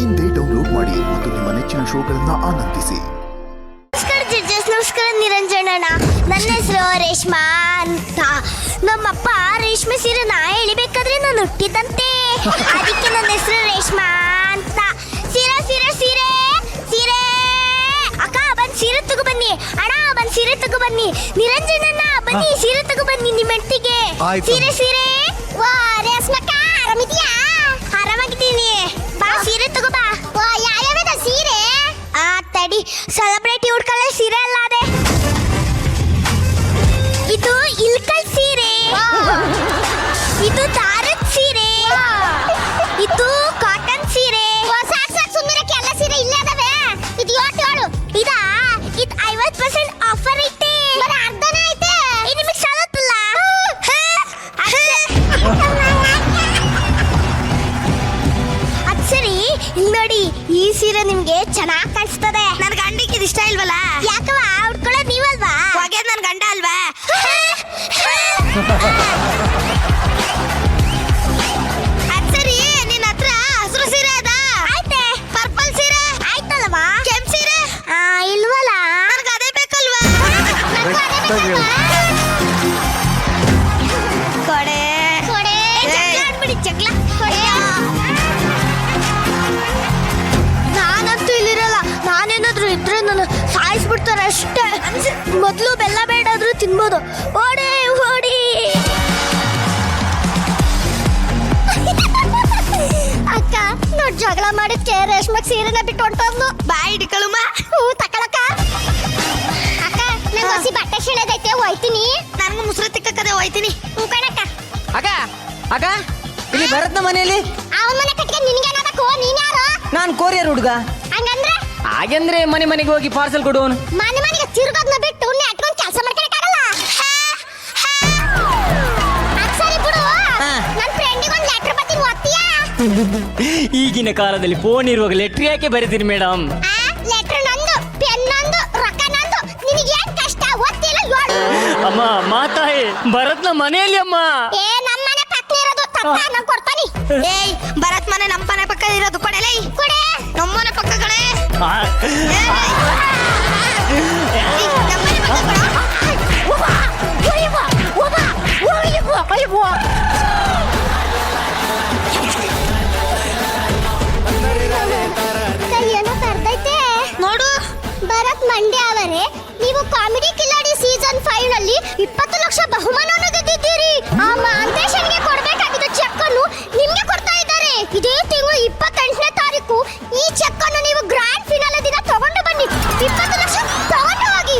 ಇಂದೇ ಡೌನ್ಲೋಡ್ ಮಾಡಿ ಮತ್ತು ನಿಮ್ಮ ನೆಚ್ಚಿನ ಶೋಗಳನ್ನ ಆನಂದಿಸಿ. ನಮಸ್ಕಾರ ನಿರಂಜನಣ್ಣ. ನನ್ನ ಹೆಸರು ರೇಷ್ಮಾ ಅಂತ. ನಮ್ಮಪ್ಪ ರೇಷ್ಮೆ ಸೀರೆನ ಎಳಿಬೇಕಾದ್ರೆ ನಾನು ಹುಟ್ಟಿದಂತೆ, ಅದಕ್ಕೆ ನನ್ನ ಹೆಸರು ರೇಷ್ಮಾ ಅಂತ. ಸೀರೆ ಸೀರೆ ಸೀರೆ ಸೀರೆ ಅಕ್ಕ ಬಂದ್ ಸೀರೆ ತಗೋ ಬನ್ನಿ. ಅಣ್ಣ ಬಂದ್ ಸೀರೆ ತಗೋ ಬನ್ನಿ. ನಿರಂಜನಣ್ಣ ಬನ್ನಿ ಸೀರೆ ತಗೋ ಬನ್ನಿ ನಿಮ್ಮ ಹೆಂಡತಿಗೆ. ಸೀರೆ ಸೀರೆ. ವಾ ರೇಷ್ಮಕ್ಕ ಆರಾಮಿದ್ಯಾ? ಆರಾಮಾಗಿದ್ದೀನಿ. ಬಾ ಸೀರೆ ತಗೋ ಬಾ. ವಾ ಯಾವ್ಯಾವ ಸೀರೆ? ತಡಿ, ಸೆಲೆಬ್ರಿಟಿ ಹುಡ್ಕಲ್ಲ ಸೀರೆ ಅಲ್ಲ ಅದೇ. ಇದು ಇಲ್ಕಲ್ ಸೀರೆ, ಇದು ದಾರದ ಸೀರೆ, ಇದು ಕಾಟನ್ ಸೀರೆ. ಸುಮ್ಮನೆ ಎಲ್ಲ ಸೀರೆ ಇಲ್ಲೇ ಅದಾವೆ. ಇದು ಏಳು ಇದಾ? ಇದು 50% ಆಫರ್ ಐತೆ. ಅರ್ಧನ ಐತೆ. ಇದು ನಿಮಗೆ ಸಾಲತ್ತಲ್ಲ. ಅದ್ ಸರಿ, ಇಲ್ಲಿ ನೋಡಿ, ಈ ಸೀರೆ ನಿಮ್ಗೆ ಚೆನ್ನಾಗಿ ಕಾಣಿಸ್ತದೆ. ನನ್ ಗಂಡಿಗೆ ಇದು ಇಷ್ಟ ಇಲ್ವಲ್ಲ? ಯಾಕವ ಉಟ್ಕೊಳ್ಳೋದು ನೀವಲ್ವಾ? ಹೋಗ್ಯದ್ ನನ್ ಗಂಡ ಅಲ್ವಾ? ಅದ್ ಸರಿ, ನಿನ್ನ ಹತ್ರ ಹಸಿರು ಸೀರೆ ಅದ? ಆಯ್ತೆ. ಪರ್ಪಲ್ ಸೀರೆ ಆಯ್ತಲ್ವ? ಕೆಂಪ್ ಸೀರೆ ಇಲ್ವಲ್ಲ? ನನ್ಗೆ ಅದೇ ಬೇಕಲ್ವಾ? ಕೊಡೆ ಕೊಡೆ. ಜಗಳ ಆಡ್ಬಿಡಿ, ಜಗಳ. ನಾನಂತೂ ಇಲ್ಲಿರಲ್ಲ. ನಾನೇನಾದ್ರೂ ಇದ್ರೆ ನಾನು ಸಾಯಿಸ್ಬಿಡ್ತಾರೆ ಅಷ್ಟೇ. ಮೊದಲು ಬೆಲ್ಲ ಬೇಡಾದ್ರೂ ತಿನ್ಬೋದು. ಓಡಿ ಓಡಿ. ಅಕ್ಕ ನೋಡ್, ಜಗಳ ಮಾಡಿದ್ಕೆ ರೇಷ್ಮಕ್ ಸೀರೆನ ಬಿಟ್ಟು ಹೊಂಟೋದ್ನು. ಬಾಯ್ ಹಿಡ್ಕೊಳುಮ್ಮ. ಹೂ ತಕೊಳಕ್ಕ. ಅಕ್ಕ ನಂಗೆ ಹೊಸಿ ಬಟ್ಟೆ ಶಿಳದೈತೆ, ಹೋಯ್ತೀನಿ. ನನ್ಗೂ ಮುಸ್ರು ತಿಕ್ಕದೆ ಹೋಯ್ತೀನಿ. ಹೂ ಕಣಕ್ಕ. ಅಕ್ಕ ಅಕ್ಕ, ಇಲ್ಲಿ ಭರತ್ನ ಮನೆಯಲ್ಲಿ. ಅವನ ಮನೆ ಕಟ್ಟಿಗೆ ನಿನ್ಗೇನಾಗಬೇಕು? ನೀನ್ ಯಾರು? ನಾನು ಕೊರಿಯರ್ ಹುಡುಗ. ಹಂಗಂದ್ರೆ ಹಾಗೆಂದ್ರೆ ಮನೆ ಮನೆಗೆ ಹೋಗಿ ಪಾರ್ಸಲ್ ಕೊಡುವನು. ಮನೆ ಮನೆಗೆ ತಿರುಗೋದ್ನ ಬಿಟ್ಟು ನೆಟ್ಕೊಂಡು ಕೆಲಸ ಮಾಡ್ಕೊಳಕ್ಕಾಗಲ್ಲ. ಸರಿ ಬಿಡು. ನನ್ನ ಫ್ರೆಂಡಿಗೆ ಒಂದು ಲೆಟರ್ ಬರ್ತೀನಿ, ಓದ್ತೀಯಾ? ಈಗಿನ ಕಾಲದಲ್ಲಿ ಫೋನ್ ಇರುವಾಗ ಲೆಟ್ರ್ ಯಾಕೆ ಬರೀತೀನಿ ಮೇಡಮ್? ಲೆಟರ್ ನಂದು, ಪೆನ್ ನಂದು, ರೊಕ್ಕ ನಂದು. ನಿನಗೆ ಏನ್ ಕಷ್ಟ? ಓದ್ತಿಲ್ಲ ಹೇಳು. ಅಮ್ಮ ಮಾತಾಯಿ, ಭರತ್ನ ಮನೆಯಲ್ಲಿ ಅಮ್ಮ. ಏ ನಮ್ಮ ಮನೆ ಪಕ್ಕ ಇರೋದು ತಪ್ಪ, ನಾನು ಕೊಡ್ತಾನಿ. ಏಯ್ ಭರತ್ ಮನೆ ನಮ್ಮ ಮನೆ ಪಕ್ಕ ಇರೋದು ಕೊಡಲೇ. ಕೊಡೆ. ನಮ್ಮ ಮನೆ ಪಕ್ಕ ಕಡೆ. ನೋಡು ಭರತ್ ಮಂಡ್ಯ ಅವರೇ, ನೀವು ಕಾಮಿಡಿ ಕಿಲಾಡಿ ಸೀಸನ್ 5 ನಲ್ಲಿ 20 ಲಕ್ಷ ಬಹುಮಾನವನ್ನು ಗೆದ್ದಿದ್ದೀರಿ. ಆ ಮಾಂತೇಶನ್ಗೆ ಕೊಡಬೇಕಾಗಿದ್ದ ಚೆಕ್ ಅನ್ನು ನಿಮ್ಗೆ ಕೊಡ್ತಾ ಇದ್ದಾರೆ. ಇದೇ ತಿಂಗಳು 28ನೇ ತಾರೀಕು ಈ ಚೆಕ್ ಅನ್ನು ನೀವು ಗ್ರ್ಯಾಂಡ್ ಫಿನಾಲೆ ದಿನ ತಗೊಂಡು ಬನ್ನಿ.